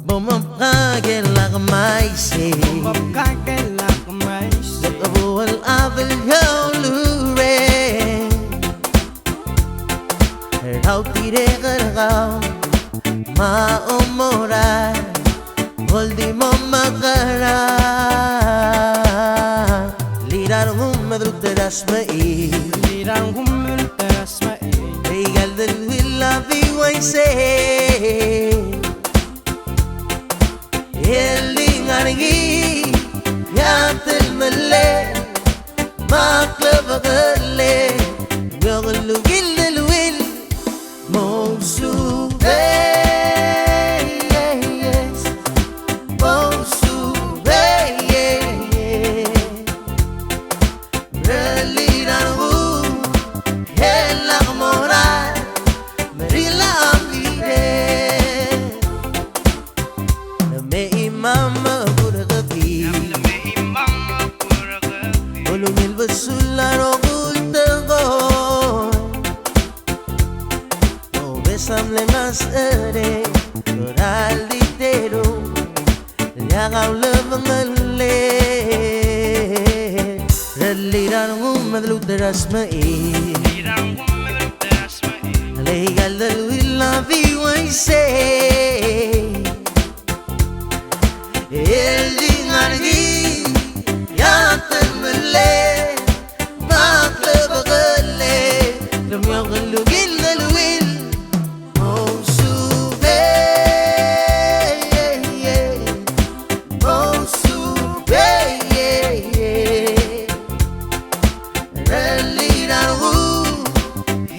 بمبقى لك مايسي لقبو الأبل يولوري راو تيري غرغاو ما أمورا ولدي ماما غرا ليرانهم مدروك تراسمئي ريال دلويلا في ويسي اللي غارقي ياتل ملي ما قلب غلي يغلو قل الويل موسو موسو رلي نارو هلا غمورا مريلا أميري نمي ماما برغبي ولو يلبسوا الروغول تغوي وبسام لماس اري نورال ديتيرو لياغاو لبنغلي رلي رانو مدلو تراسمئي ليغال دلويلا في ويسي اللي غارقي ياتل ملي ما قلب غلي لم يغلو قل الويل موسو موسو رلي نارو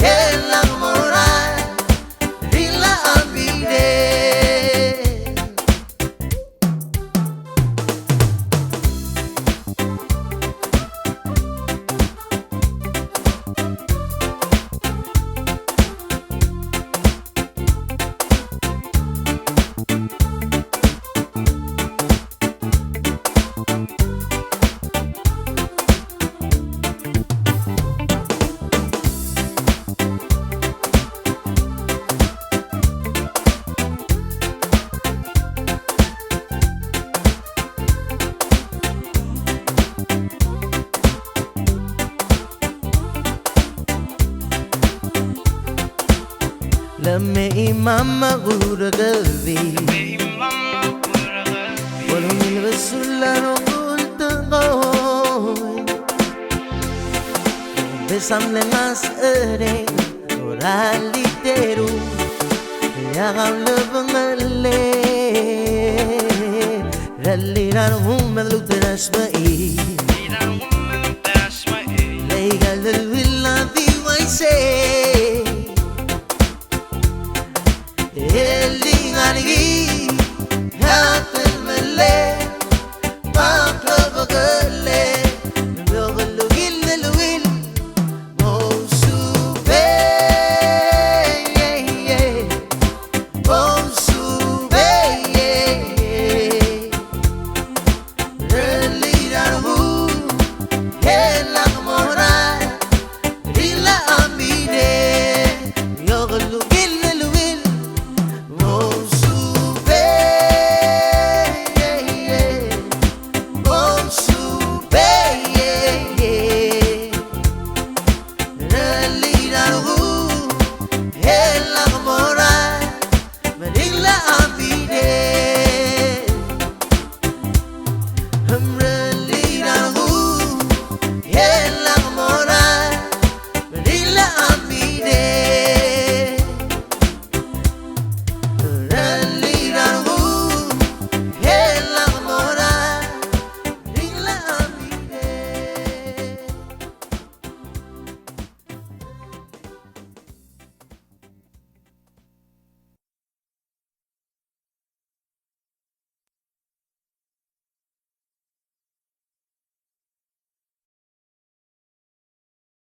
هلا غمورا ريلا أبيدي لما إماما غور قلبي ولو يلبسوا الروغول تغوي بسام لماس اري نورالي تيرو لياغاو لبنغلي رلي رانو مدلو تراسمئي ليغال دلويلا في ويسي